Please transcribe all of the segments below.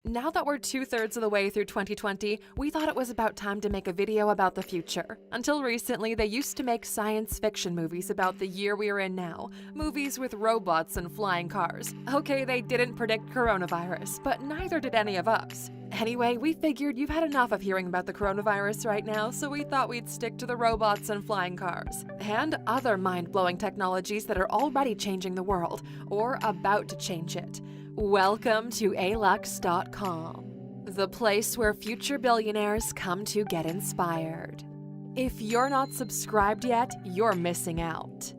Now that we're 2/3 of the way through 2020, we thought it was about time to make a video about the future. Until recently, they used to make science fiction movies about the year we are in now, movies with robots and flying cars. Okay, they didn't predict coronavirus, but neither did any of us. Anyway, we figured you've had enough of hearing about the coronavirus right now, so we thought we'd stick to the robots and flying cars, and other mind-blowing technologies that are already changing the world, or about to change it. Welcome to alux.com, the place where future billionaires come to get inspired. If you're not subscribed yet, you're missing out.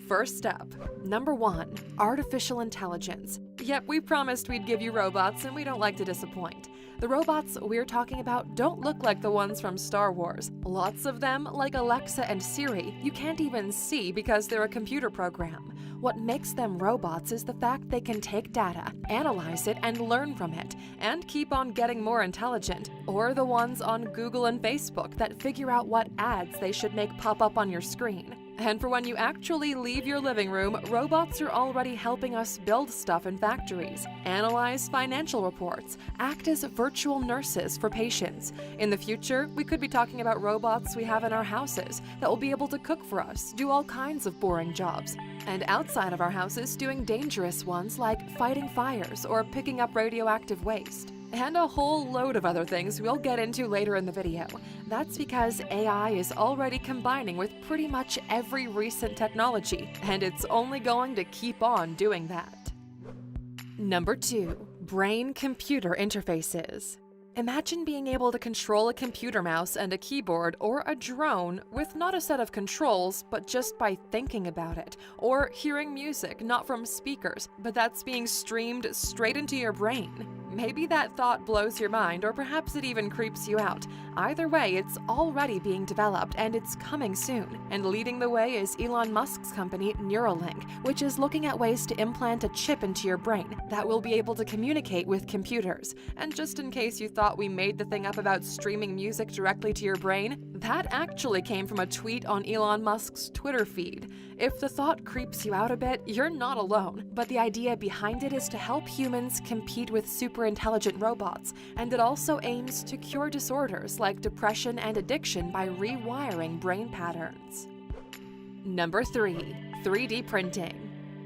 First up, number 1, artificial intelligence. Yep, we promised we'd give you robots, and we don't like to disappoint. The robots we're talking about don't look like the ones from Star Wars. Lots of them, like Alexa and Siri, you can't even see because they're a computer program. What makes them robots is the fact they can take data, analyze it, and learn from it, and keep on getting more intelligent. Or the ones on Google and Facebook that figure out what ads they should make pop up on your screen. And for when you actually leave your living room, robots are already helping us build stuff in factories, analyze financial reports, act as virtual nurses for patients. In the future, we could be talking about robots we have in our houses that will be able to cook for us, do all kinds of boring jobs. And outside of our houses, doing dangerous ones like fighting fires or picking up radioactive waste. And a whole load of other things we'll get into later in the video. That's because AI is already combining with pretty much every recent technology, and it's only going to keep on doing that. Number 2, brain-computer interfaces. Imagine being able to control a computer mouse and a keyboard or a drone with not a set of controls, but just by thinking about it, or hearing music not from speakers, but that's being streamed straight into your brain. Maybe that thought blows your mind, or perhaps it even creeps you out. Either way, it's already being developed and it's coming soon. And leading the way is Elon Musk's company Neuralink, which is looking at ways to implant a chip into your brain that will be able to communicate with computers. And just in case you thought we made the thing up about streaming music directly to your brain, that actually came from a tweet on Elon Musk's Twitter feed. If the thought creeps you out a bit, you're not alone, but the idea behind it is to help humans compete with super intelligent robots, and it also aims to cure disorders like depression and addiction by rewiring brain patterns. Number 3, 3D printing.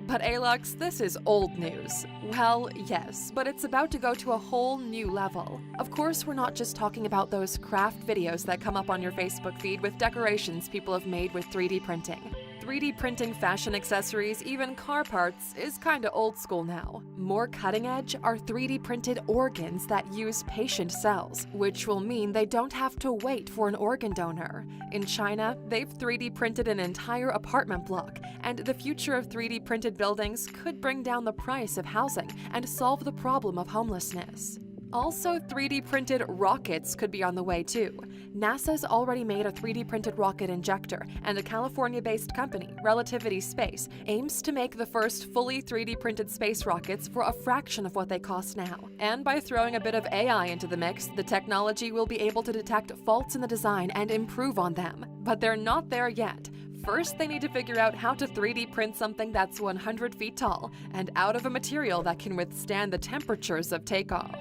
But Alux, this is old news. Well, yes, but it's about to go to a whole new level. Of course, we're not just talking about those craft videos that come up on your Facebook feed with decorations people have made with 3D printing. 3D printing fashion accessories, even car parts, is kinda old school now. More cutting edge are 3D printed organs that use patient cells, which will mean they don't have to wait for an organ donor. In China, they've 3D printed an entire apartment block, and the future of 3D printed buildings could bring down the price of housing and solve the problem of homelessness. Also, 3D printed rockets could be on the way too. NASA's already made a 3D printed rocket injector, and a California-based company, Relativity Space, aims to make the first fully 3D printed space rockets for a fraction of what they cost now. And by throwing a bit of AI into the mix, the technology will be able to detect faults in the design and improve on them. But they're not there yet. First, they need to figure out how to 3D print something that's 100 feet tall and out of a material that can withstand the temperatures of takeoff.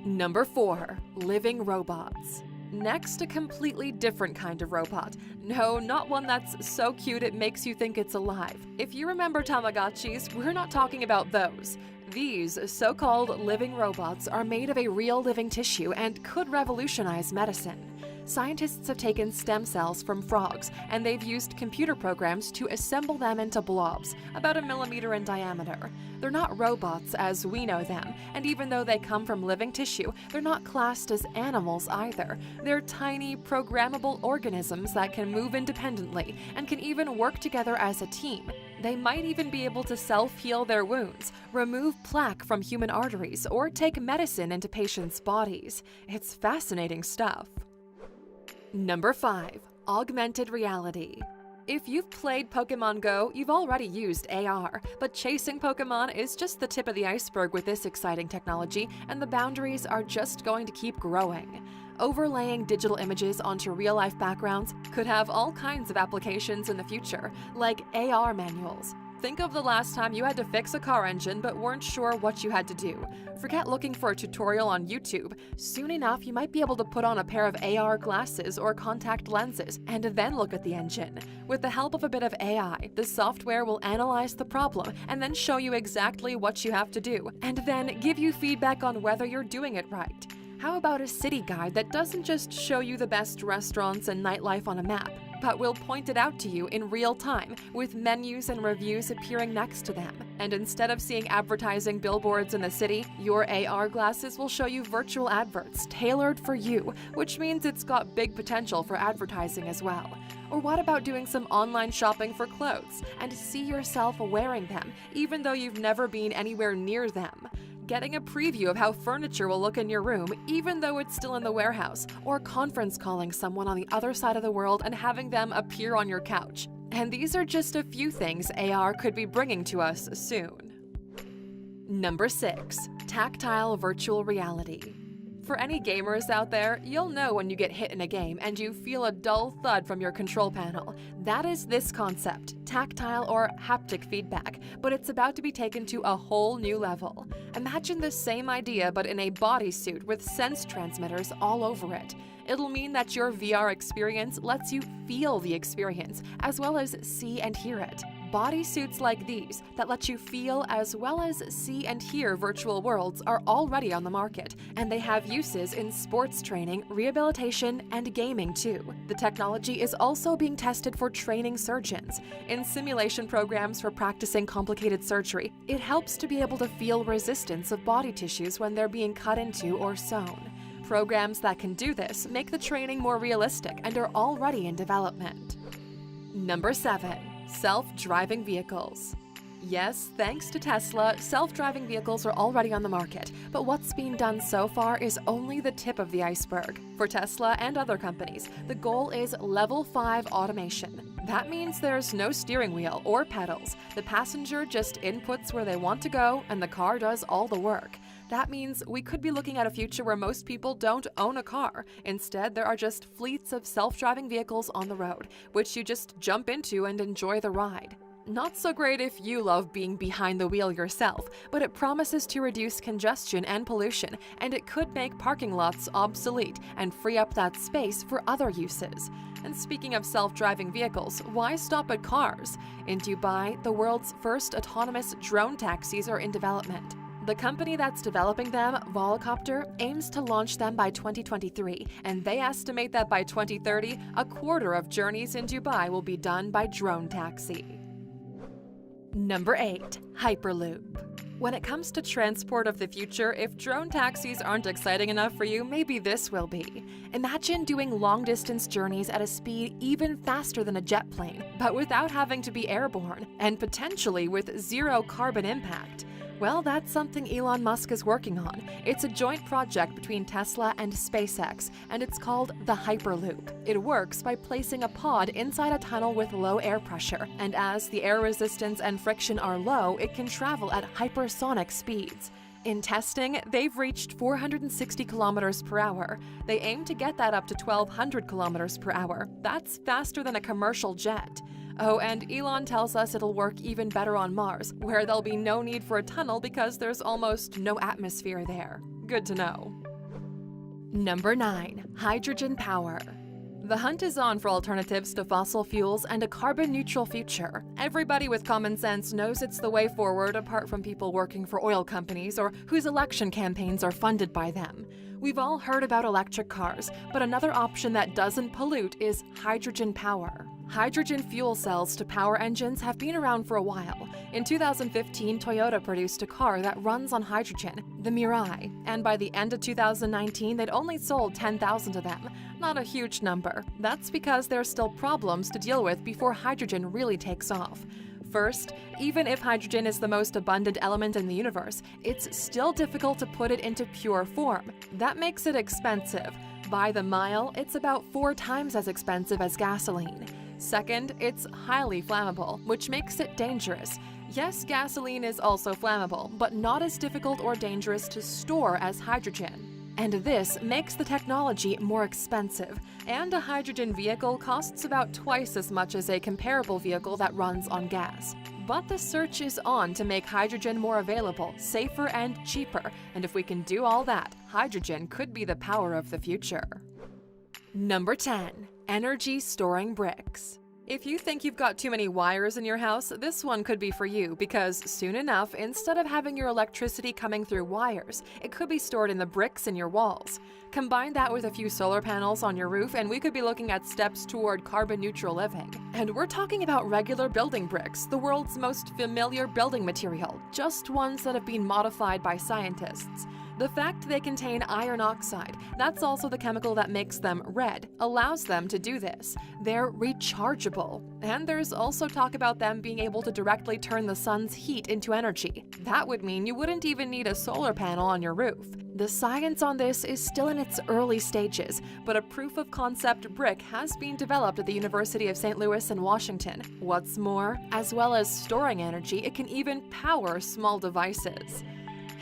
Number 4, living robots. Next, a completely different kind of robot. No, not one that's so cute it makes you think it's alive. If you remember Tamagotchis, we're not talking about those. These so-called living robots are made of a real living tissue and could revolutionize medicine. Scientists have taken stem cells from frogs, and they've used computer programs to assemble them into blobs, about 1 millimeter in diameter. They're not robots as we know them, and even though they come from living tissue, they're not classed as animals either. They're tiny, programmable organisms that can move independently and can even work together as a team. They might even be able to self-heal their wounds, remove plaque from human arteries, or take medicine into patients' bodies. It's fascinating stuff. Number 5, augmented reality. If you've played Pokemon Go, you've already used AR, but chasing Pokemon is just the tip of the iceberg with this exciting technology, and the boundaries are just going to keep growing. Overlaying digital images onto real-life backgrounds could have all kinds of applications in the future, like AR manuals. Think of the last time you had to fix a car engine but weren't sure what you had to do. Forget looking for a tutorial on YouTube. Soon enough, you might be able to put on a pair of AR glasses or contact lenses and then look at the engine. With the help of a bit of AI, the software will analyze the problem and then show you exactly what you have to do, and then give you feedback on whether you're doing it right. How about a city guide that doesn't just show you the best restaurants and nightlife on a map, but will point it out to you in real time with menus and reviews appearing next to them? And instead of seeing advertising billboards in the city, your AR glasses will show you virtual adverts tailored for you, which means it's got big potential for advertising as well. Or what about doing some online shopping for clothes and see yourself wearing them, even though you've never been anywhere near them? Getting a preview of how furniture will look in your room, even though it's still in the warehouse, or conference calling someone on the other side of the world and having them appear on your couch. And these are just a few things AR could be bringing to us soon. Number 6. Tactile virtual reality. For any gamers out there, you'll know when you get hit in a game and you feel a dull thud from your control panel. That is this concept, tactile or haptic feedback, but it's about to be taken to a whole new level. Imagine the same idea but in a bodysuit with sense transmitters all over it. It'll mean that your VR experience lets you feel the experience, as well as see and hear it. Bodysuits like these that let you feel as well as see and hear virtual worlds are already on the market, and they have uses in sports training, rehabilitation, and gaming too. The technology is also being tested for training surgeons. In simulation programs for practicing complicated surgery, it helps to be able to feel resistance of body tissues when they're being cut into or sewn. Programs that can do this make the training more realistic and are already in development. Number 7. Self-driving vehicles. Yes, thanks to Tesla, self-driving vehicles are already on the market, but what's being done so far is only the tip of the iceberg. For Tesla and other companies, the goal is Level 5 automation. That means there's no steering wheel or pedals. The passenger just inputs where they want to go, and the car does all the work. That means we could be looking at a future where most people don't own a car. Instead, there are just fleets of self-driving vehicles on the road, which you just jump into and enjoy the ride. Not so great if you love being behind the wheel yourself, but it promises to reduce congestion and pollution, and it could make parking lots obsolete and free up that space for other uses. And speaking of self-driving vehicles, why stop at cars? In Dubai, the world's first autonomous drone taxis are in development. The company that's developing them, Volocopter, aims to launch them by 2023, and they estimate that by 2030, a quarter of journeys in Dubai will be done by drone taxi. Number 8. Hyperloop. When it comes to transport of the future, if drone taxis aren't exciting enough for you, maybe this will be. Imagine doing long-distance journeys at a speed even faster than a jet plane, but without having to be airborne, and potentially with zero carbon impact. Well, that's something Elon Musk is working on. It's a joint project between Tesla and SpaceX, and it's called the Hyperloop. It works by placing a pod inside a tunnel with low air pressure, and as the air resistance and friction are low, it can travel at hypersonic speeds. In testing, they've reached 460 kilometers per hour. They aim to get that up to 1,200 kilometers per hour. That's faster than a commercial jet. Oh, and Elon tells us it'll work even better on Mars, where there'll be no need for a tunnel because there's almost no atmosphere there. Good to know. Number 9. Hydrogen power. The hunt is on for alternatives to fossil fuels and a carbon-neutral future. Everybody with common sense knows it's the way forward, apart from people working for oil companies or whose election campaigns are funded by them. We've all heard about electric cars, but another option that doesn't pollute is hydrogen power. Hydrogen fuel cells to power engines have been around for a while. In 2015, Toyota produced a car that runs on hydrogen, the Mirai, and by the end of 2019, they'd only sold 10,000 of them. Not a huge number. That's because there's still problems to deal with before hydrogen really takes off. First, even if hydrogen is the most abundant element in the universe, it's still difficult to put it into pure form. That makes it expensive. By the mile, it's about 4 times as expensive as gasoline. Second, it's highly flammable, which makes it dangerous. Yes, gasoline is also flammable, but not as difficult or dangerous to store as hydrogen. And this makes the technology more expensive, and a hydrogen vehicle costs about twice as much as a comparable vehicle that runs on gas. But the search is on to make hydrogen more available, safer, and cheaper, and if we can do all that, hydrogen could be the power of the future. Number 10. Energy storing bricks. If you think you've got too many wires in your house, this one could be for you, because soon enough, instead of having your electricity coming through wires, it could be stored in the bricks in your walls. Combine that with a few solar panels on your roof, and we could be looking at steps toward carbon-neutral living. And we're talking about regular building bricks, the world's most familiar building material, just ones that have been modified by scientists. The fact they contain iron oxide, that's also the chemical that makes them red, allows them to do this. They're rechargeable. And there's also talk about them being able to directly turn the sun's heat into energy. That would mean you wouldn't even need a solar panel on your roof. The science on this is still in its early stages, but a proof-of-concept brick has been developed at the University of St. Louis in Washington. What's more, as well as storing energy, it can even power small devices.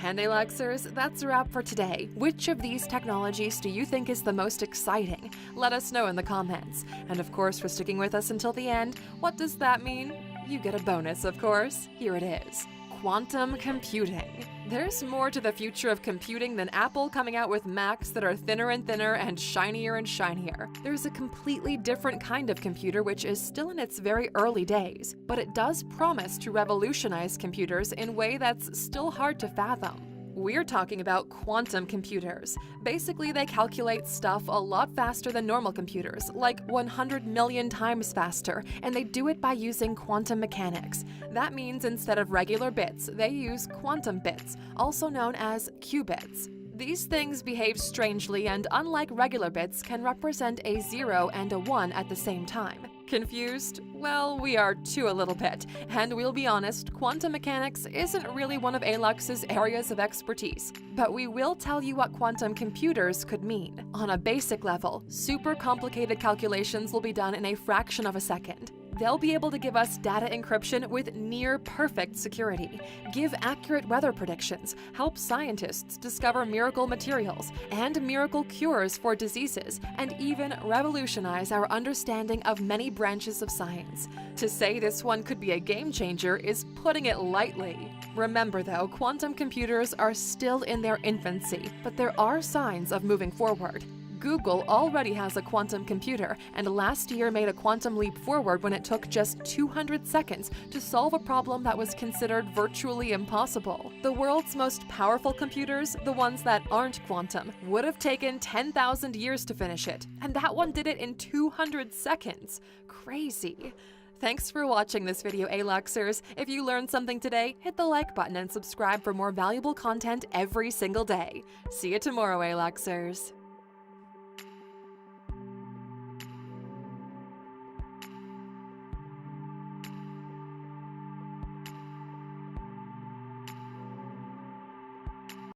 Handyluxers, that's a wrap for today. Which of these technologies do you think is the most exciting? Let us know in the comments. And of course, for sticking with us until the end, what does that mean? You get a bonus, of course. Here it is. Quantum computing. There's more to the future of computing than Apple coming out with Macs that are thinner and thinner and shinier and shinier. There's a completely different kind of computer which is still in its very early days, but it does promise to revolutionize computers in a way that's still hard to fathom. We're talking about quantum computers. Basically, they calculate stuff a lot faster than normal computers, like 100 million times faster, and they do it by using quantum mechanics. That means instead of regular bits, they use quantum bits, also known as qubits. These things behave strangely and, unlike regular bits, can represent a 0 and a 1 at the same time. Confused? Well, we are too a little bit, and we'll be honest, quantum mechanics isn't really one of ALUX's areas of expertise. But we will tell you what quantum computers could mean. On a basic level, super complicated calculations will be done in a fraction of a second. They'll be able to give us data encryption with near-perfect security, give accurate weather predictions, help scientists discover miracle materials and miracle cures for diseases, and even revolutionize our understanding of many branches of science. To say this one could be a game changer is putting it lightly. Remember though, quantum computers are still in their infancy, but there are signs of moving forward. Google already has a quantum computer, and last year made a quantum leap forward when it took just 200 seconds to solve a problem that was considered virtually impossible. The world's most powerful computers, the ones that aren't quantum, would have taken 10,000 years to finish it, and that one did it in 200 seconds. Crazy. Thanks for watching this video, ALUXers. If you learned something today, hit the like button and subscribe for more valuable content every single day. See you tomorrow, ALUXers.